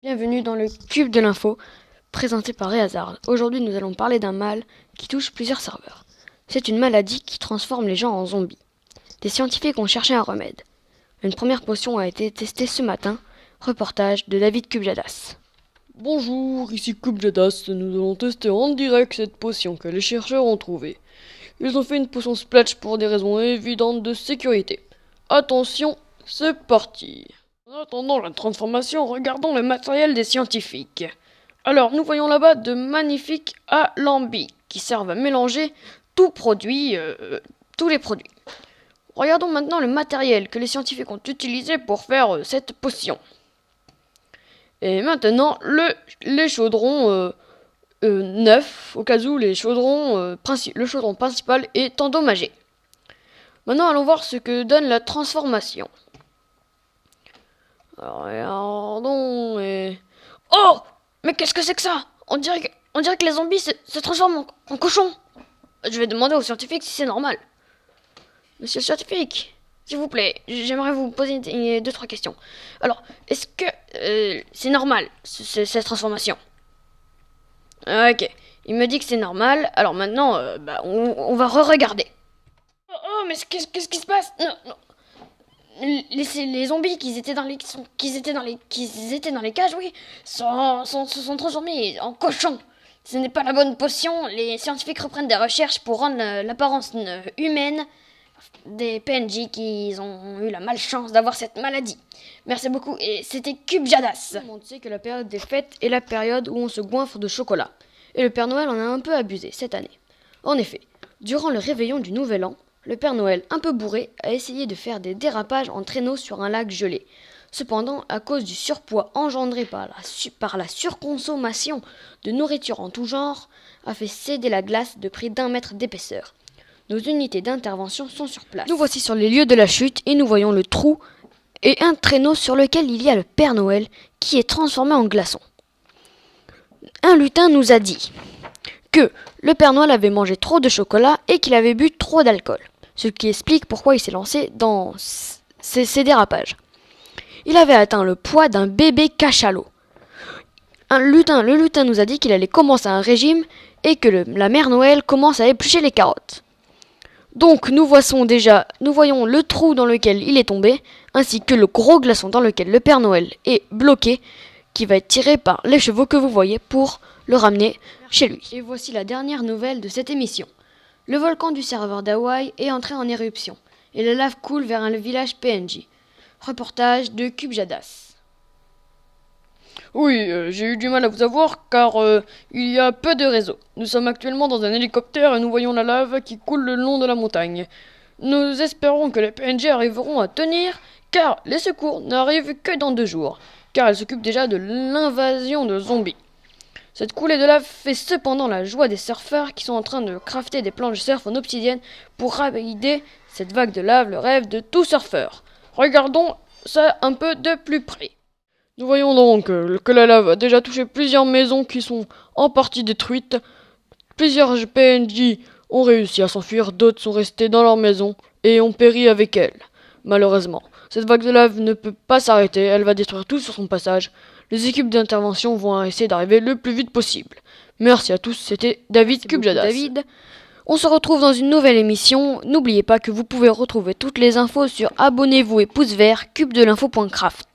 Bienvenue dans le Cube de l'info, présenté par Réhazard. Aujourd'hui, nous allons parler d'un mal qui touche plusieurs serveurs. C'est une maladie qui transforme les gens en zombies. Des scientifiques ont cherché un remède. Une première potion a été testée ce matin. Reportage de David Kubjadas. Bonjour, ici Kubjadas. Nous allons tester en direct cette potion que les chercheurs ont trouvée. Ils ont fait une potion splash pour des raisons évidentes de sécurité. Attention, c'est parti. En attendant la transformation, regardons le matériel des scientifiques. Alors, nous voyons là-bas de magnifiques alambics qui servent à mélanger tous les produits. Regardons maintenant le matériel que les scientifiques ont utilisé pour faire cette potion. Et maintenant, les chaudrons neufs, au cas où le chaudron principal est endommagé. Maintenant, allons voir ce que donne la transformation. Alors, regardons et... Oh! Mais qu'est-ce que c'est que ça? On dirait que les zombies se transforment en cochons. Je vais demander aux scientifiques si c'est normal. Monsieur le scientifique, s'il vous plaît, j'aimerais vous poser 2-3 questions. Alors, est-ce que c'est normal, cette transformation? Ok, il me dit que c'est normal, alors maintenant, on va re-regarder. Oh, mais qu'est-ce qui se passe? Non. Les zombies qui étaient dans les cages, oui, se sont transformés en cochons. Ce n'est pas la bonne potion. Les scientifiques reprennent des recherches pour rendre l'apparence humaine des PNJ qui ont eu la malchance d'avoir cette maladie. Merci beaucoup, et c'était Kubjadas. Tout le monde sait que la période des fêtes est la période où on se goinfre de chocolat. Et le Père Noël en a un peu abusé cette année. En effet, durant le réveillon du Nouvel An, le Père Noël, un peu bourré, a essayé de faire des dérapages en traîneau sur un lac gelé. Cependant, à cause du surpoids engendré par la surconsommation de nourriture en tout genre, a fait céder la glace de près d'1 mètre d'épaisseur. Nos unités d'intervention sont sur place. Nous voici sur les lieux de la chute et nous voyons le trou et un traîneau sur lequel il y a le Père Noël qui est transformé en glaçon. Un lutin nous a dit que le Père Noël avait mangé trop de chocolat et qu'il avait bu trop d'alcool, ce qui explique pourquoi il s'est lancé dans ces dérapages. Il avait atteint le poids d'un bébé cachalot. Le lutin nous a dit qu'il allait commencer un régime et que la mère Noël commence à éplucher les carottes. Donc nous voyons le trou dans lequel il est tombé, ainsi que le gros glaçon dans lequel le Père Noël est bloqué, qui va être tiré par les chevaux que vous voyez pour le ramener chez lui. Et voici la dernière nouvelle de cette émission. Le volcan du serveur d'Hawaï est entré en éruption, et la lave coule vers un village PNJ. Reportage de Kubjadas. Oui, j'ai eu du mal à vous avoir car il y a peu de réseau. Nous sommes actuellement dans un hélicoptère et nous voyons la lave qui coule le long de la montagne. Nous espérons que les PNJ arriveront à tenir car les secours n'arrivent que dans 2 jours, car elles s'occupent déjà de l'invasion de zombies. Cette coulée de lave fait cependant la joie des surfeurs qui sont en train de crafter des planches de surf en obsidienne pour raviver cette vague de lave, le rêve de tout surfeur. Regardons ça un peu de plus près. Nous voyons donc que la lave a déjà touché plusieurs maisons qui sont en partie détruites. Plusieurs PNJ ont réussi à s'enfuir, d'autres sont restés dans leur maison et ont péri avec elles. Malheureusement, cette vague de lave ne peut pas s'arrêter, elle va détruire tout sur son passage. Les équipes d'intervention vont essayer d'arriver le plus vite possible. Merci à tous, c'était David Kubjadas. On se retrouve dans une nouvelle émission. N'oubliez pas que vous pouvez retrouver toutes les infos sur abonnez-vous et pouce vert cubedelinfo.craft.